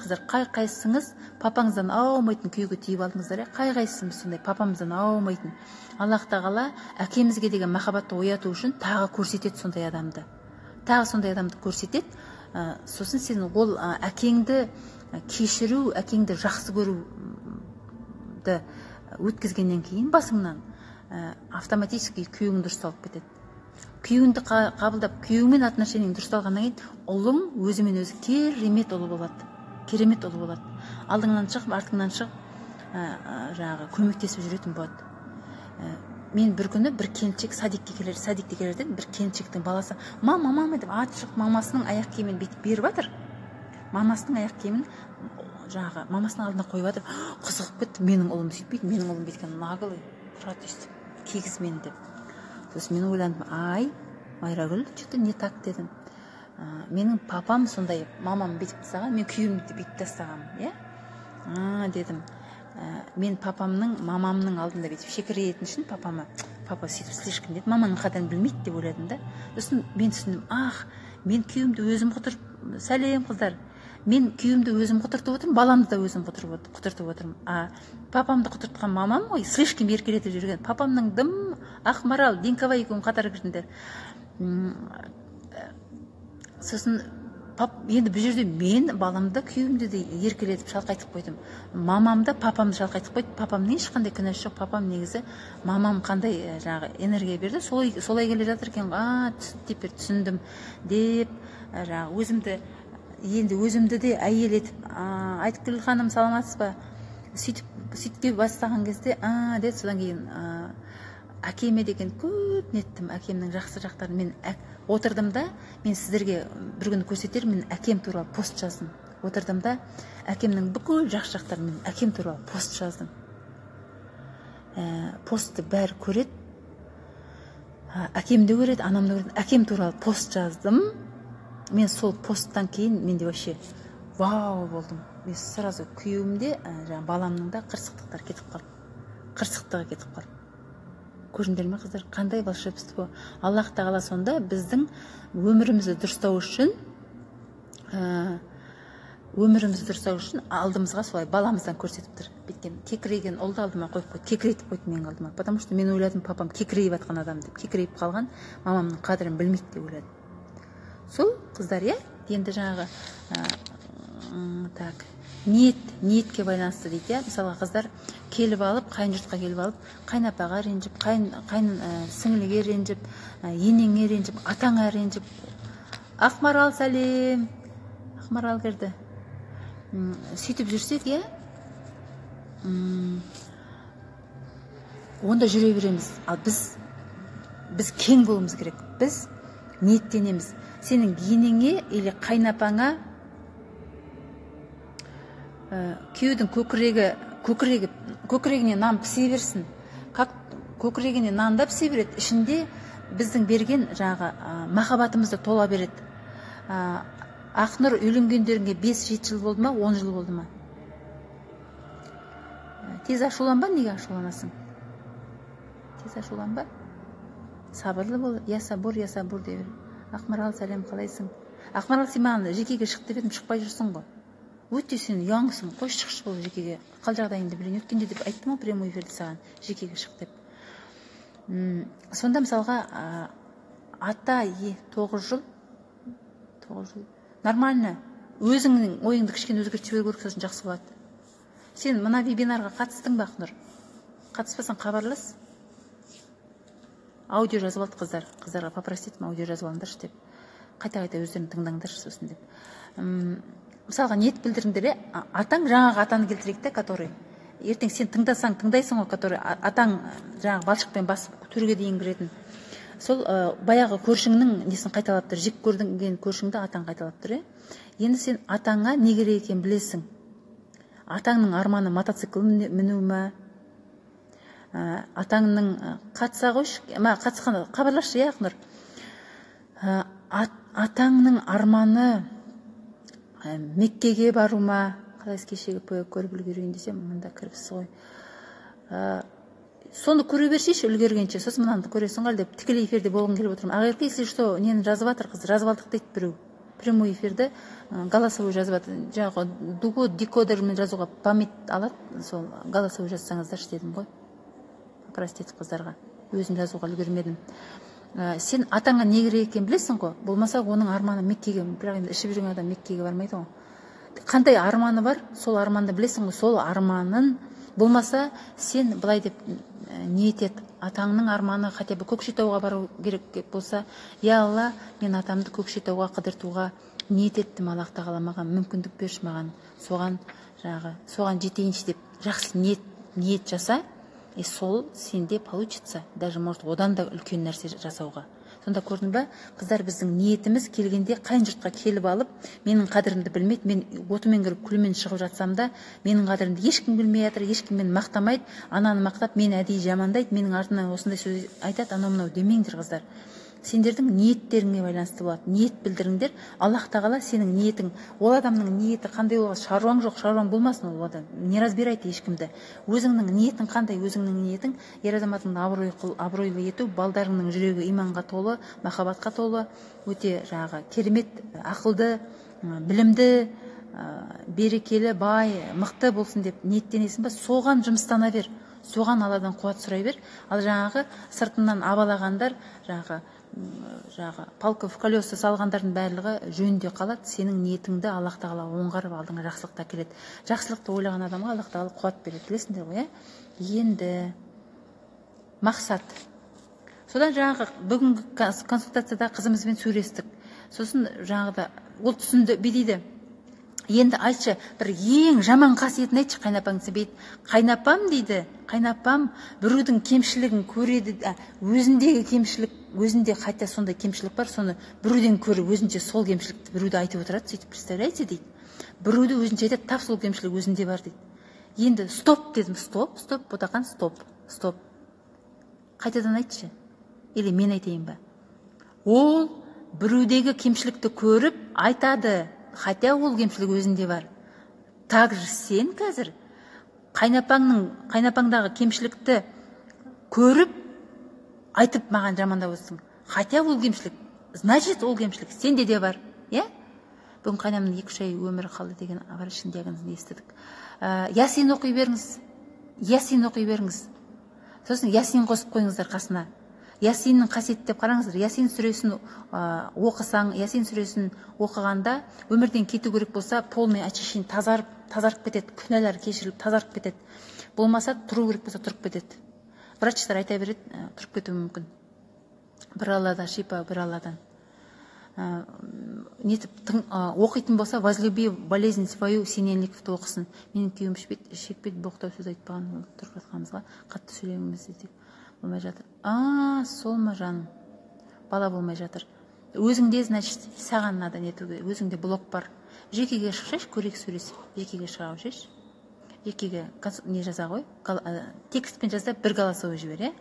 қыздар, қай-қайсыңыз папаңыздан аумайтын күйге тиіп алдыңыздар, қай-қайсымыз сондай папамыздан аумайтын. Аллах тағала әкемізге деген махаббатты ояту үшін тағы көрсетеді сондай адамды. Тағы сондай адамды көрсетеді. Сосын сен ол әкеңді кешіру, әкеңді жақсы көруді өткізгеннен кейін басыңнан автоматически күйеуің дұрысталып кетеді. Күйеуіңді қабылдап, күйеуіңмен отношениең дұрысталғаннан кейін ұлың өзімен өзі керемет ұлы болады. Керемет ұлы болады. Алдыңнан шығып, артыңнан шығып көмектесіп жүретін болады. Мен бір күні бір келіншек садикте келерді, бір келіншектің баласы мама деп аты шығып мамасының аяқ киімін бүйтіп беріп жатыр. Мамасының аяқ киімін мамасының алдына қойып жатыр. Қызығып кетті, менің ұлым сөйтпейді, менің ұлым бүйткен наглый, тұра түстіп, кигіз мені деп. Сосын мен ойландым, Майрагүл, что-то не так дедім. Менің папам сондай, мамам бүйтіп тастаған, мен күйеуімді бүйтіп тастағам, дедім. Мен папамның, мамамның алдында бүйтіп шекірейетін үшін папа сөйтіп слишком деді, маманың қадірін білмейді деп ойладым да. Сосын мен түсіндім, мен күйеуімді өзім құтырып, сәлем қыздар, мен күйеуімді өзім құтыртып отырмын, баламды да өзім құтыртып отырмын. Папамды құтыртқан мамам ғой, слишком еркелетіп жүрген. Папамның дым, Ақмарал, Динкова екеуің қатар кірдіңдер. Сосын енді бұл жерде мен баламды күйеуімді де еркелетіп шалқайтып қойдым. Мамамды, папамды шалқайтып қойды. Папамның ешқандай күнәсі жоқ. Папам негізі мамам қандай энергия берді, солай келе жатыр екен. Деп түсіндім деп өзімді де әйел етіп, Айтгүл ханым саламатсыз ба? Сөйтіп бастаған кезде, деді. Содан кейін әкеме деген көп неттім, әкемнің жақсы жақтарын. Мен отырдым да, мен сіздерге бір күні көрсетер, мен әкем туралы пост жаздым. Отырдым да, әкемнің бүкіл жақсы жақтарын мен әкем туралы пост жаздым. Постты бәрі көреді, әкем де көреді, анам да көреді. Әкем туралы пост жаздым. Мен сол посттан кейін менде вообще вау болдым. Мен сразу күйеуімде, баламның да қырсықтығы кетіп қалды. Көрдіңдер ме қыздар, қандай волшебство. Аллах тағала сонда біздің өмірімізді дұрыстау үшін алдымызға солай баламыздан көрсетіп тұр. Беткен кекірейген ұлды алдыма қойып қойды, кекірейтіп қойды менің алдыма. Потому что мен ойладым, папам кекірейіп атқан адам деп, кекірейіп қалған, мамамның қадірін білмейді деп ойладым. Сол қыздар, енді ниетке байланысты дейді. Мысалға қыздар келіп алып, қайын жұртқа келіп алып, қайнапаға ренжіп, сіңліге ренжіп, енеңе ренжіп, атаңа ренжіп. Ақмарал сәлем. Ақмарал кірді. Сөйтіп жүрсек, онда жүре береміз. Ал біз кең болуымыз керек. Біз ниеттенеміз. Сенің енеңе или қайнапаңа күйеудің көкірегіне нан пісе берсін. Көкірегіне нан да пісе береді. Ішінде біздің берген махаббатымызды тола береді. Ақнұр үйленгендеріңе 5-7 жыл болды ма, 10 жыл болды ма? Тез ашуланба, неге ашуланасың? Тез ашуланба. Сабырлы бол, я сабур деп. Ақмарал сәлем, қалайсың? Ақмарал, сен маған жекеге шық деп едім, шықпай жүрсің ғой. Өте сен ұяңсың, қой шықшы бол жекеге. Қал жағдайыңды білейін. Өткенде деп айттым ғой прямой эфирде саған, жекеге шық деп. Сонда мысалға ата 9 жыл нормально. Өзіңнің ойыңды кішкене өзгертіп жіберу керек, сосын жақсы болады. Сен мына вебинарға қатыстың ба, Ақнұр? Қатыспасаң хабарлас. Аудио жазып алды қыздар. Қыздарға попросит етім, аудио жазып алыңдаршы деп. Қайта-қайта өздерін тыңдаңдаршы сосын деп. Мысалға ниет білдіріңдер, атаң жаңағы атаны келтірейік те, который ертең сен тыңдайсың ғой, который атаң жаңағы балшықпен басып төрге дейін кіретін. Сол баяғы көршіңнің несін қайталап тұр, жек көрген көршіңді атаң қайталап тұр. Енді сен атаңа не керек екенін білесің. Атаңның арманы мотоцикл міну ме? Атаңның қатыса қойшы, қатысқан хабарлашы, Ақнұр. Атаңның арманы Меккеге бару ма? Қалайсыз, кешегі көріп үлгерейін десем, мында кіріпсіз ғой. Соны көре бершейші үлгергенше, сосын мынанды көресің ғой деп тікелей эфирде болғым келіп отырмын. Ағайырқы, если что, нені жазып жатыр қыз, жазып алдық дейді біреу. прямой эфирді голосовой жазып жатыр. Жаңағы дуго декодермен жазуға память алады, сол голосовой жазсаңыздаршы дедім ғой. Простите қыздарға, өзім жазуға үлгермедім. Сен атаңа не керек екенін білесің ғой, болмаса оның арманы Меккеге, бірақ енді ішіп жүрген адам Меккеге бармайды ғой. Қандай арманы бар, сол арманды білесің ғой, сол арманын болмаса сен былай деп ниет ет. Атаңның арманы хотя бы Көкшетауға бару керек болса, я Алла, мен атамды Көкшетауға қыдыртуға ниет еттім, Аллах тағала маған мүмкіндік берші, маған соған жетейінші деп жақсы ниет жаса, и сол сенде получится, даже может одан да үлкен нәрсе жасауға. Сонда көрдің ба, қыздар, біздің ниетіміз келгенде қайын жұртқа келіп алып, менің қадірімді білмейді, мен отымен кіріп күлмен шығып жатсам да, менің қадірімді ешкім білмей жатыр, ешкім мені мақтамайды, ананы мақтап, мені әдейі жамандайды, менің артымнан осындай сөз айтады, анау мынау демеңдер қыздар. Сендердің ниеттеріңе байланысты болады. Ниет білдіріңдер. Аллах тағала сенің ниетің, ол адамның ниеті қандай болған, шаруаң жоқ, шаруаң болмасын, ол адам не разбирайды ешкімді. Өзіңнің ниетің қандай, өзіңнің ниетің ер азаматыңды абыройлы ету, балдарыңның жүрегі иманға толы, махаббатқа толы, өте керемет, ақылды, білімді, берекелі, бай, мықты болсын деп ниеттенесің ба, соған жұмыстана бер. Соған Алладан қуат сұрай бер. Ал сыртынан абалағандар, палка в колеса салғандардың барлығы жөнінде қалады. Сенің ниетіңді Аллах тағала оңғарып алдыңа жақсылықта келеді. Жақсылықты ойлаған адамға Аллах тағала қуат береді, білесіңдер ғой, Енді мақсат. Содан бүгінгі консультацияда қызымызбен сөйлестік. Сосын ол түсінді, бедейді. Енді айтшы, бір ең жаман қасиетін айтшы, қайнапаң себейді. Қайнапам дейді, қайнапам біреудің кемшілігін көреді, өзіндегі кемшілік, өзінде хотя сондай кемшілік бар, соны біреуден көріп, өзінше сол кемшілікті біреуді айтып отырады, сөйтіп, представляете, дейді. Біреуді өзінше айтады, тап сол кемшілік өзінде бар, дейді. Енді стоп дедім, стоп, ботақан, стоп. Қайтадан айтшы, или мен айтайын ба? Ол біреудегі кемшілікті көріп айтады, хотя ол кемшілік өзінде бар. Также сен қазір қайнапаңдағы кемшілікті көріп айтып маған жамандап отырсың. Хотя ол кемшілік, значит ол кемшілік сенде де бар. Бүгін қайнамның 2-3 ай өмірі қалды деген врачтың диагнозын естідік. Ясин оқи беріңіз. Сосын Ясин қосып қойыңыздар қасына. Ясиннің қасиеті деп қараңыздар. Ясин сүресін оқысаң, Ясин сүресін оқығанда өмірден кету керек болса, полный очищение тазарып кетеді, күнәлар кешіріліп тазарып кетеді. Болмаса, тұру керек болса, тұрып кетеді. Врачтар айта береді, тұрып кетуі мүмкін. Бір Алладан шипа, бір Алладан. Оқитын болса, возлюби болезнь свою, Синельниковты оқысын. Менің күйеуім шекпет боқтау сөз айтпаған, тұрып жатқанымызға қатты сөйлемеміз десек болмай жатыр. Сол ма жаным? Бала болмай жатыр. Өзіңде, значит, саған надо нетуге, өзіңде блок бар. Жекеге шықшаш, көрек сөйлесіп, жекеге шыға қойшаш. Жекеге не жаза ғой, текстпен жазда бір голосовой жібер,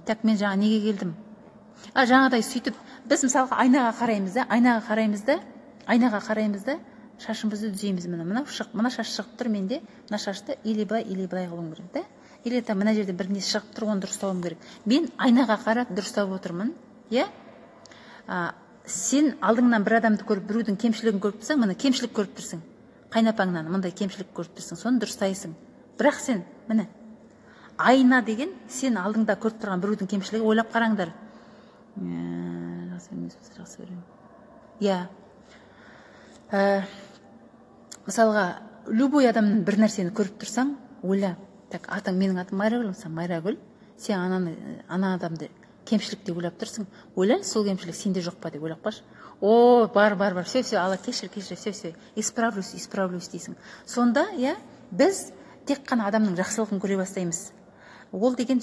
Так, мен неге келдім? Жаңадай сөйтіп, біз мысалға айнаға қараймыз да, шашымызды düzейміз, мына шаш шығып тұр менде, мына шашты или былай қылуым керек, да? Или мына жерде бір не шығып тұр, оны дұрыстауым керек. Мен айнаға қарап дұрыстап отырмын, Сен алдыңнан бір адамды көріп, біреудің кемшілігін көріп тұрсаң, мына кемшілік көріп тұрсың. Қайнапаңнан мындай кемшілік көріп тұрсың, соны дұрыстайсың. Бірақ сен, міне, айна деген сен алдыңда көріп тұрған біреудің кемшілігі, ойлап қараңдар. Мысалға, любой адамның бір нәрсені көріп тұрсаң, ойла. Так, менің атым Майрагүл, Майрагүл, сен ана адамды кемшілік деп ойлап тұрсың. Ойла, сол кемшілік сенде жоқ па деп ойлап қаш. Бар, все, Алла кешір, все, исправлюсь дейсің. Сонда, біз тек қана адамның жақсылығын көре бастаймыз. Ол деген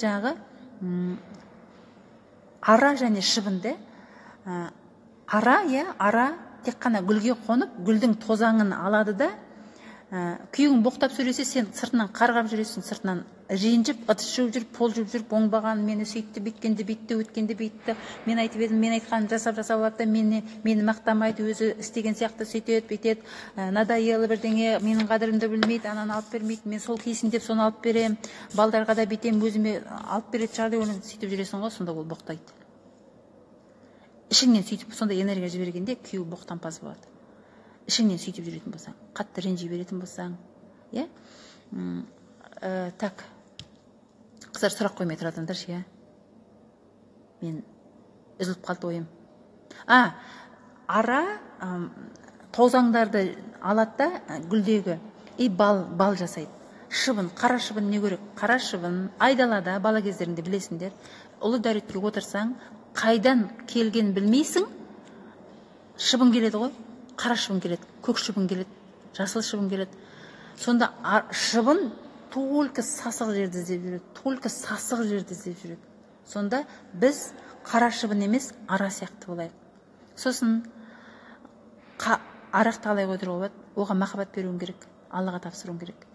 ара және шыбынды. Ара тек қана гүлге қонып, гүлдің тозаңын алады да, күйеуің боқтап сөйлесе, сен сыртынан қарғап жүресің, сыртынан ренжіп, ыдыс жуып жүріп, пол жуып жүріп, оңбаған, мені сөйтті, бүйткенді бүйтті, өткенді бүйтті, мен айтып едім, мен айтқанын жасап алады, мені мақтамайды, өзі істеген сияқты сөйтеді, бүйтеді, надоело бірдеңе, менің қадірімді білмейді, ананы алып бермейді, мен сол киесін деп соны алып берем, балдарға да бүйтем, өзіме алып береді шығар деп сөйтіп жүресің ғой, сонда ол боқтайды. ішіңнен сөйтіп сондай энергия жібергенде күйеу боқтампаз болады. Ішіңнен сөйтіп жүретін болсаң, қатты ренжи беретін болсаң, иә. Так, қыздар сұрақ қоймай тұратындаршы, иә. Мен үзіліп қалды ойым. Ара тозаңдарды алады да гүлдегі и бал жасайды. Шыбын, қара шыбын не көрек? Қара шыбын айдалада бала кездерінде білесіңдер. Ұлы дәретке отырсаң, қайдан келген білмейсің, шыбын келеді ғой. Қара шыбын келеді, көк шыбын келеді, жасыл шыбын келеді. Сонда шыбын только сасық жерді іздеп жүреді, только сасық жерді іздеп жүреді. Сонда біз қара шыбын емес, ара сияқты болайық. Сосын арақты қалай қойдыруға болады? Оған махаббат беруің керек, Аллаға тапсыруың керек.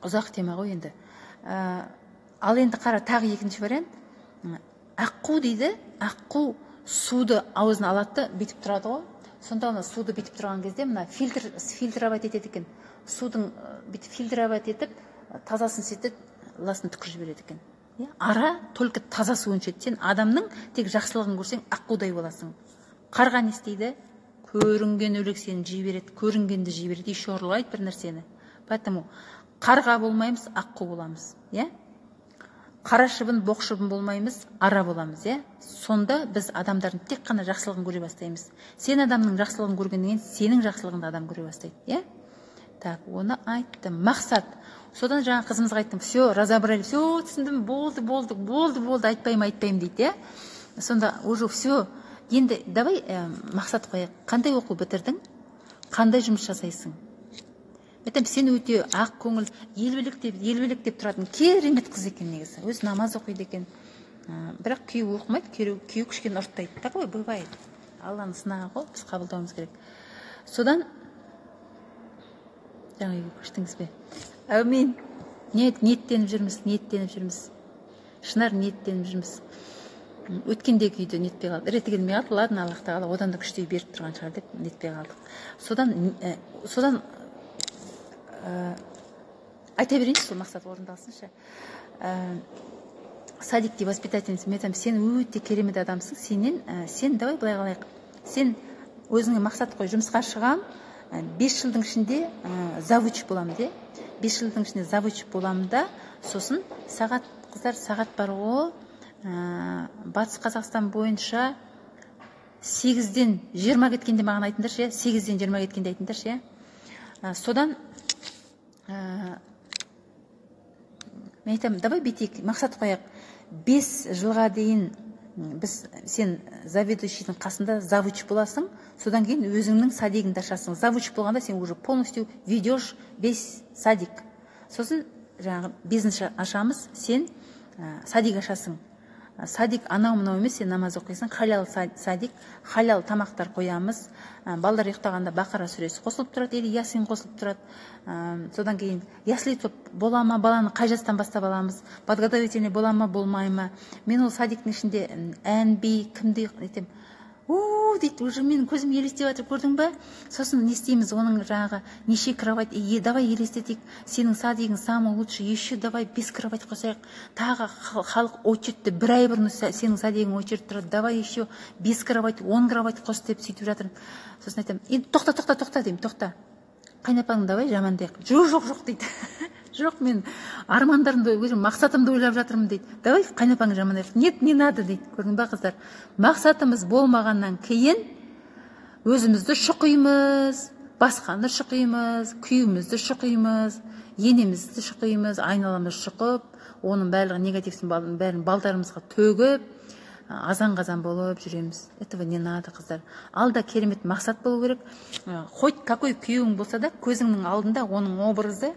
Ұзақ тема ғой енді. Ал енді қара, тағы екінші вариант. Аққу дейді. Аққу суды аузына алады, бүйтіп тұрады ғой. Сонда оны суды бүйтіп тұрған кезде мына фильтровать етеді екен. Судың бүйтіп фильтровать етіп, тазасын сөйтіп, ласын түкіріп жібереді екен. Ара только таза суын ішеді. Сен адамның тек жақсылығын көрсең, аққудай боласың. Қарға не істейді? Көрінген өлек сені жей береді, көрінгенді жей береді, еще ұрлайды бір нәрсені. Поэтому қарға болмаймыз, аққу боламыз, иә? Қара шыбын, боқ шыбын болмаймыз, ара боламыз, иә? Сонда біз адамдардың тек қана жақсылығын көре бастаймыз. Сен адамның жақсылығын көргеннен кейін сенің жақсылығыңды адам көре бастайды, иә? Так, оны айттым. Мақсат. Содан жаңа қызымызға айттым, все, разобрали, все, түсіндім, болды, айтпаймын дейді, иә? Сонда уже все. Енді давай мақсат қояйық. Қандай оқу бітірдің? Қандай жұмыс жасайсың? Айтам, сен өте ақ көңіл, елбелік деп тұратын керемет қыз екен негізі. Өзі намаз оқиды екен. Бірақ күйеу оқымайды, күйеу кішкене ұрттайды. Такой бывает. Алланы сынағы ғой, біз қабылдауымыз керек. Содан жаңа үйге көштіңіз бе? Әумин. Ниеттеніп жүрміз. Шынар ниеттеніп жүрміз. Өткендегі үйде нетпей қалды. Реті келмей қалды. Ладно, Аллах тағала одан да күшті беріп тұрған шығар деп нетпей қалдық. Содан айта берейінші, сол мақсат орындалсыншы. Садикте воспитательница, мен айтамын, сен өте керемет адамсың. Сен давай былай қалайық. Сен өзіңе мақсат қой, жұмысқа шығам, 5 жылдың ішінде завуч боламын де. 5 жылдың ішінде завуч боламын да, сосын қыздар сағат бар ғой, Батыс Қазақстан бойынша 8-ден 20 кеткенде маған айтыңдаршы, 8-ден 20 кеткенде айтыңдаршы. Содан мен айтамын, давай бетейік, мақсат қояқ. 5 жылға дейін сен заведующийдің қасында завуч боласың, содан кейін өзіңнің садигіңді ашасың. Завуч болғанда сен уже полностью ведешь весь садик. Сосын жаңағы бизнес ашамыз, сен садик ашасың. Садик анау-мынау емес, сен намаз оқисың, халял садик, халял тамақтар қоямыз. Балдар ұйықтағанда Бақара сүресі қосылып тұрады, или Ясин қосылып тұрады. Содан кейін ясли топ бола ма, баланы қай жастан бастап аламыз, подготовительный бола ма, болмай ма. Мен ол садиктің ішінде ән, би, кімді айтам, дейді, уже менің көзім елестеп жатыр, көрдің ба? Сосын не істейміз, оның жаңағы неше кровать, давай елестетейік, сенің садигің самый лучший, еще давай 5 кровать қосайық, тағы халық очередті бір ай бұрын сенің садигің очеред тұрады, давай еще 5 кровать, 10 кровать қос деп сөйтіп жатыр. Сосын айтам, тоқта деймін, тоқта. Қайнапаңды давай жамандайық. Жоқ дейді. Жоқ, мен армандарымды, мақсатымды ойлап жатырмын дейді. Давай қайнапаңды жамандайық. Нет, не надо дейді. Көрдің ба қыздар? Мақсатымыз болмағаннан кейін өзімізді шұқимыз, басқаны шұқимыз, күйімізді шұқимыз, енемізді шұқимыз, айналамыз шұқып, оның барлығы негативсін бәрін балдарымызға төгіп, азан-қазан болып жүреміз. Этого не надо, қыздар. Алда керемет мақсат болу керек. Хоть какой күйеуің болса да, көзіңнің алдында оның образы,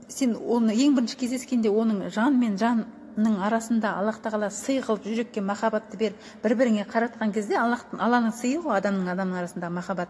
сен оны ең бірінші кездескенде оның жан мен жанның арасында Аллах тағала сый қылып жүрекке махаббатты беріп, бір-біріңе қаратқан кезде Алланың сыйы ғой адамның арасындағы махаббат.